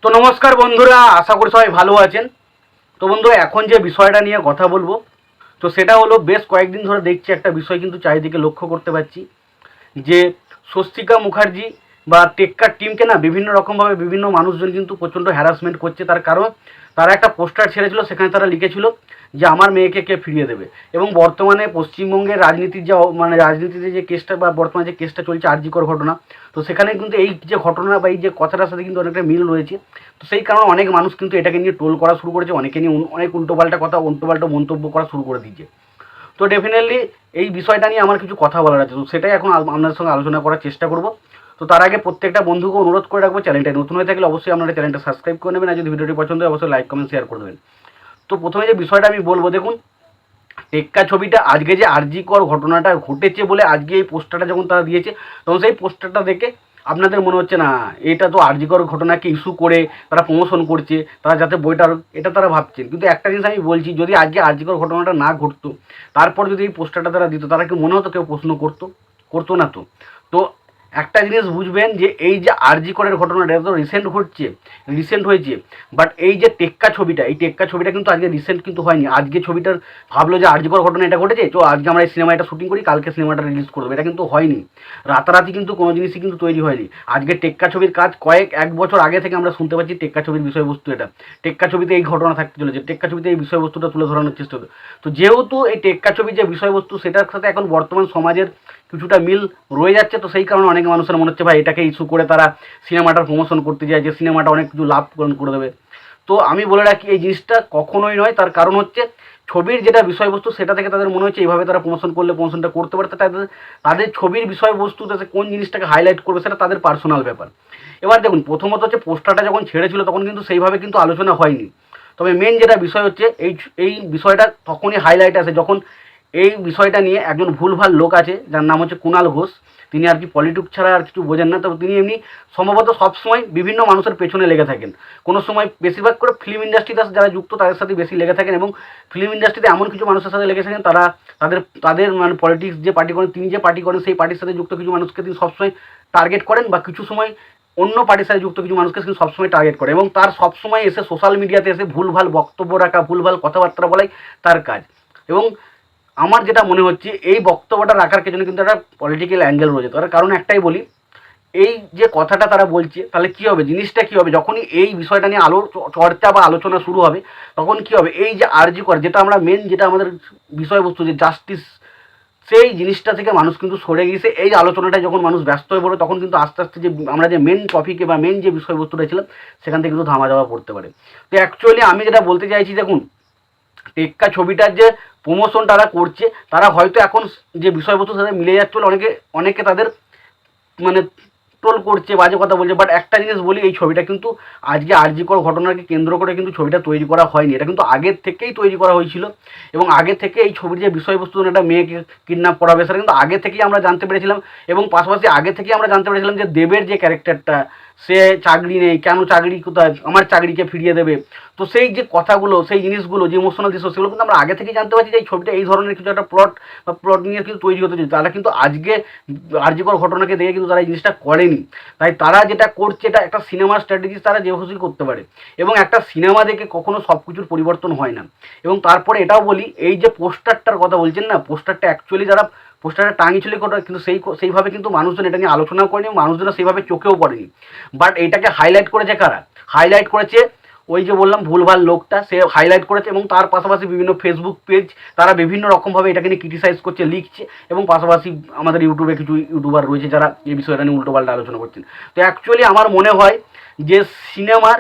তো নমস্কার বন্ধুরা, আশা করি সবাই ভালো আছেন। তো বন্ধু, এখন যে বিষয়টা নিয়ে কথা বলবো, তো সেটা হলো বেশ কয়েকদিন ধরে দেখছি একটা বিষয় কিন্তু চারিদিকে লক্ষ্য করতে পারছি যে স্বস্তিকা মুখার্জি বা টেক্কার টিমকে না বিভিন্ন রকমভাবে বিভিন্ন মানুষজন কিন্তু প্রচণ্ড হ্যারাসমেন্ট করছে। তার কারণ তারা একটা পোস্টার ছেড়েছিল, সেখানে তারা লিখেছিল যে আমার মেয়েকে কে ফিরিয়ে দেবে। এবং বর্তমানে পশ্চিমবঙ্গের রাজনীতির যে রাজনীতিতে যে কেসটা বা বর্তমানে যে কেসটা চলছে আরজিকর ঘটনা, তো সেখানে কিন্তু এই যে ঘটনা বা এই যে কথাটার সাথে কিন্তু অনেকটা মিল রয়েছে। তো সেই কারণে অনেক মানুষ কিন্তু এটাকে নিয়ে ট্রোল করা শুরু করেছে, অনেকে নিয়ে অনেক উল্টোপাল্টা কথা উল্টোপাল্টা মন্তব্য করা শুরু করে দিয়েছে। তো ডেফিনেটলি এই বিষয়টা নিয়ে আমার কিছু কথা বলার আছে, তো সেটাই এখন আপনাদের সঙ্গে আলোচনা করার চেষ্টা করব। তো তার আগে প্রত্যেকটা বন্ধুকে অনুরোধ করে রাখবো, চ্যানেলটা নতুন হয়ে থাকলে অবশ্যই আপনারা চ্যানেলটা সাবস্ক্রাইব করে নেবেন, আর যদি ভিডিওটি পছন্দ হয় অবশ্যই লাইক কমেন্ট শেয়ার করে দেবেন। তো প্রথমে যে বিষয়টা আমি বলবো, দেখুন টেক্কা ছবিটা আজকে যে আরজিকর ঘটনাটা ঘটেছে বলে আজকে এই পোস্টারটা যখন তারা দিয়েছে, তখন সেই পোস্টারটা দেখে আপনাদের মনে হচ্ছে না এটা তো আরজিকর ঘটনাকে ইস্যু করে তারা প্রমোশন করছে, তারা যাতে বইটা এটা তারা ভাবছেন। কিন্তু একটা জিনিস আমি বলছি, যদি আজকে আরজিকর ঘটনাটা না ঘটতো, তারপর যদি এই পোস্টারটা তারা দিত, তারা কি মনে হতো কেউ প্রশ্ন করতো? করতো না তো। তো একটা জিনিস বুঝবেন যে এই যে আরজি করের ঘটনাটা এত রিসেন্ট হয়েছে, বাট এই যে টেক্কা ছবিটা, এই টেক্কা ছবিটা কিন্তু আজকে রিসেন্ট কিন্তু হয়নি। আজকে ছবিটার ভাবলো যে আরজি কর ঘটনা এটা ঘটেছে, তো আজকে আমরা এই সিনেমাটা শুটিং করি, কালকে সিনেমাটা রিলিজ করে দেবো, এটা কিন্তু হয়নি। রাতারাতি কিন্তু কোনো জিনিসই কিন্তু তৈরি হয়নি। আজকে টেক্কা ছবির কাজ এক বছর আগে থেকে আমরা শুনতে পাচ্ছি টেক্কা ছবির বিষয়বস্তু এটা, টেক্কা ছবিতে এই ঘটনা থাকতে চলেছে, টেক্কা ছবিতে এই বিষয়বস্তুটা তুলে ধরানোর চেষ্টা হতো। তো যেহেতু এই টেক্কা ছবির যে বিষয়বস্তু সেটার সাথে এখন বর্তমান সমাজের কিছুটা মিল রয়ে যাচ্ছে, তো সেই কারণে অনেক মানুষের মনে হচ্ছে ভাই এটাকে ইস্যু করে তারা সিনেমাটার প্রমোশন করতে যায়, যে সিনেমাটা অনেক কিছু লাভ করে দেবে। তো আমি বলে রাখি এই জিনিসটা কখনোই নয়। তার কারণ হচ্ছে ছবির যেটা বিষয়বস্তু সেটা থেকে তাদের মনে হচ্ছে এইভাবে তারা প্রমোশন করলে প্রমোশনটা করতে পারে। তাদের তাদের ছবির বিষয়বস্তুতে কোন জিনিসটাকে হাইলাইট করবে সেটা তাদের পার্সোনাল ব্যাপার। এবার দেখুন, প্রথমত হচ্ছে পোস্টারটা যখন ছেড়েছিল তখন কিন্তু সেইভাবে কিন্তু আলোচনা হয়নি। তবে মেন যেটা বিষয় হচ্ছে এই বিষয়টা তখনই হাইলাইট আসে যখন এই বিষয়টা নিয়ে একজন ভুলভাল লোক আছে যার নাম হচ্ছে কুণাল ঘোষ। তিনি আর কি পলিটিক্স ছাড়া আর কিছু বোঝেন না, তবে তিনি এমনি সম্ভবত সবসময় বিভিন্ন মানুষের পেছনে লেগে থাকেন। কোনো সময় বেশিরভাগ করে ফিল্ম ইন্ডাস্ট্রিতে যারা যুক্ত তাদের সাথে বেশি লেগে থাকেন, এবং ফিল্ম ইন্ডাস্ট্রিতে এমন কিছু মানুষের সাথে লেগে থাকেন তারা তাদের তাদের মানে পলিটিক্স যে পার্টি করেন, তিনি যে পার্টি করেন সেই পার্টির সাথে যুক্ত কিছু মানুষকে তিনি সবসময় টার্গেট করেন, বা কিছু সময় অন্য পার্টির সাথে যুক্ত কিছু মানুষকে কিন্তু সবসময় টার্গেট করে, এবং তার সবসময় এসে সোশ্যাল মিডিয়াতে এসে ভুলভাল বক্তব্য রাখা, ভুলভাল কথাবার্তা বলাই তার কাজ। এবং আমার যেটা মনে হচ্ছে এই বক্তব্যটা রাখার পেছনে কিন্তু একটা পলিটিক্যাল অ্যাঙ্গেল রয়েছে। তার কারণ একটাই বলি, এই যে কথাটা তারা বলছে তাহলে কী হবে, জিনিসটা কী হবে, যখনই এই বিষয়টা নিয়ে চর্চা বা আলোচনা শুরু হবে তখন কী হবে, এই যে আরজি কর যেটা আমরা মেন যেটা আমাদের বিষয়বস্তু যে জাস্টিস, সেই জিনিসটা থেকে মানুষ কিন্তু সরে গিয়েছে। এই আলোচনাটায় যখন মানুষ ব্যস্ত হয়ে পড়ে তখন কিন্তু আস্তে আস্তে যে আমরা যে মেন টপিকে বা মেন যে বিষয়বস্তুটা ছিলাম সেখান থেকে কিন্তু ধামা যাওয়া পড়তে পারে। তো অ্যাকচুয়ালি আমি যেটা বলতে চাইছি, দেখুন টেক্কা ছবিটার যে প্রমোশন তারা করছে, তারা হয়তো এখন যে বিষয়বস্তুর সাথে মিলে যাচ্ছে বলে অনেকে তাদের মানে ট্রোল করছে, বাজে কথা বলছে। বাট একটা জিনিস বলি, এই ছবিটা কিন্তু আজকে আরজিকর ঘটনাকে কেন্দ্র করে কিন্তু ছবিটা তৈরি করা হয়নি, এটা কিন্তু আগের থেকেই তৈরি করা হয়েছিল। এবং আগে থেকে এই ছবির যে বিষয়বস্তু, একটা মেয়েকে কিডন্যাপ করা হবে সেটা কিন্তু আগে থেকেই আমরা জানতে পেরেছিলাম। এবং পাশাপাশি আগে থেকেই আমরা জানতে পেরেছিলাম যে দেবের যে ক্যারেক্টারটা, সে চাকরি নেই, কেন চাকরি কোথায়, আমার চাকরিকে ফিরিয়ে দেবে। তো সেই যে কথাগুলো, সেই জিনিসগুলো, যে ইমোশনাল দৃশ্য, সেগুলো কিন্তু আমরা আগে থেকেই জানতে পারছি যে এই ছবিটা এই ধরনের কিছু একটা প্লট নিয়ে কিন্তু তৈরি হতে চলছে। তারা কিন্তু আজকে আরজিকর ঘটনাকে দেখে কিন্তু তারা এই জিনিসটা করেনি। তাই তারা যেটা করছে এটা একটা সিনেমার স্ট্র্যাটেজি, তারা যে খুশি করতে পারে। এবং একটা সিনেমা দেখে কখনো সব কিছুর পরিবর্তন হয় না। এবং তারপরে এটাও বলি, এই যে পোস্টারটার কথা বলছেন না, পোস্টারটা অ্যাকচুয়ালি যারা পোস্টারটা টাঙিয়েছিল কিন্তু সেইভাবে কিন্তু মানুষজন এটা নিয়ে আলোচনাও করেনি, মানুষজন সেইভাবে চোখেও পড়েনি। বাট এইটাকে হাইলাইট করেছে কারা? হাইলাইট করেছে ওই যে বললাম ভুলভাল লোকটা, সে হাইলাইট করেছে। এবং তার পাশাপাশি বিভিন্ন ফেসবুক পেজ তারা বিভিন্ন রকমভাবে এটাকে নিয়ে ক্রিটিসাইজ করছে, লিখছে। এবং পাশাপাশি আমাদের ইউটিউবে কিছু ইউটিউবার রয়েছে যারা এই বিষয়টা নিয়ে উল্টোপাল্টা আলোচনা করছেন। তো অ্যাকচুয়ালি আমার মনে হয় যে সিনেমার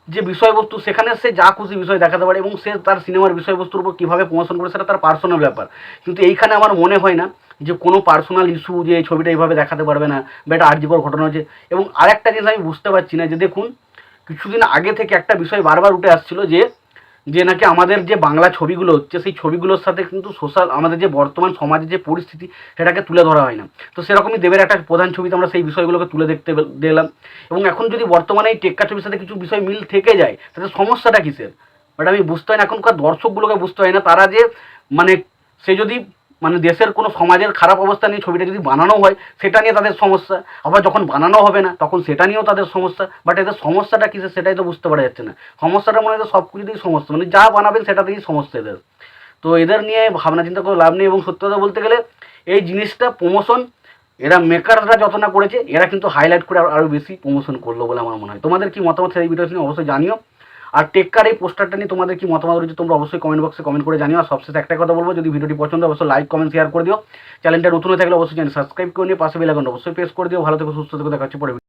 যে বিষয়বস্তু, সেখানে সে যা খুশি বিষয় দেখাতে পারে, এবং সে তার সিনেমার বিষয়বস্তুর উপর কীভাবে প্রমোশন করে সেটা তার পার্সোনাল ব্যাপার। কিন্তু এইখানে আমার মনে হয় না যে কোনো পার্সোনাল ইস্যু যে এই ছবিটা এইভাবে দেখাতে পারবে না, বা এটা আরজিকর ঘটনা হচ্ছে। এবং আরেকটা জিনিস আমি বুঝতে পারছি না যে, দেখুন কিছুদিন আগে থেকে একটা বিষয় বারবার উঠে আসছিল যে যে নাকি আমাদের যে বাংলা ছবিগুলো হচ্ছে সেই ছবিগুলোর সাথে কিন্তু আমাদের যে বর্তমান সমাজের যে পরিস্থিতি সেটাকে তুলে ধরা হয় না। তো সেরকমই দেবের একটা প্রধান ছবিতে আমরা সেই বিষয়গুলোকে তুলে দেখতে দিলাম। এবং এখন যদি বর্তমানে এই টেক্কা ছবির সাথে কিছু বিষয় মিল থেকে যায় তাতে সমস্যাটা কিসের? বাট আমি বুঝতে হয় না, এখনকার দর্শকগুলোকে বুঝতে হয় না, তারা যে মানে সে যদি মানে দেশের কোনো সমাজের খারাপ অবস্থা নিয়ে ছবিটা যদি বানানো হয় সেটা নিয়ে তাদের সমস্যা, আবার যখন বানানো হবে না তখন সেটা নিয়েও তাদের সমস্যা। বাট এদের সমস্যাটা কিসে সেটাই তো বুঝতে পারা যাচ্ছে না। সমস্যাটা মনে হয় সব কিছুতেই সমস্যা, মানে যা বানাবেন সেটাতেই সমস্যা এদের। তো এদের নিয়ে ভাবনা চিন্তা করে লাভ নেই। এবং সত্যি কথা বলতে গেলে এই জিনিসটা প্রমোশন এরা মেকাররা যত না করেছে, এরা কিন্তু হাইলাইট করে আরও বেশি প্রমোশন করলো বলে আমার মনে হয়। তোমাদের কি মতামত সেই ভিডিও নিয়ে অবশ্যই জানিও। আর টেক্কার এই পোস্টারটা নিয়ে তোমাদের কি মতামত রয়েছে তোমরা অবশ্যই কমেন্ট বক্সে কমেন্ট করে জানিও। আর সবশেষে একটা কথা বলবো, যদি ভিডিওটি পছন্দ অবশ্যই লাইক কমেন্ট শেয়ার করে দিও। চ্যানেলটা নতুন হয়ে থাকলে অবশ্যই চ্যানেল সাবস্ক্রাইব করে নিয়ে পাশে বেল আইকনটা অবশ্যই প্রেস করে দিও। ভালো থেকো, সুস্থ থেকো, দেখা হচ্ছে পরে।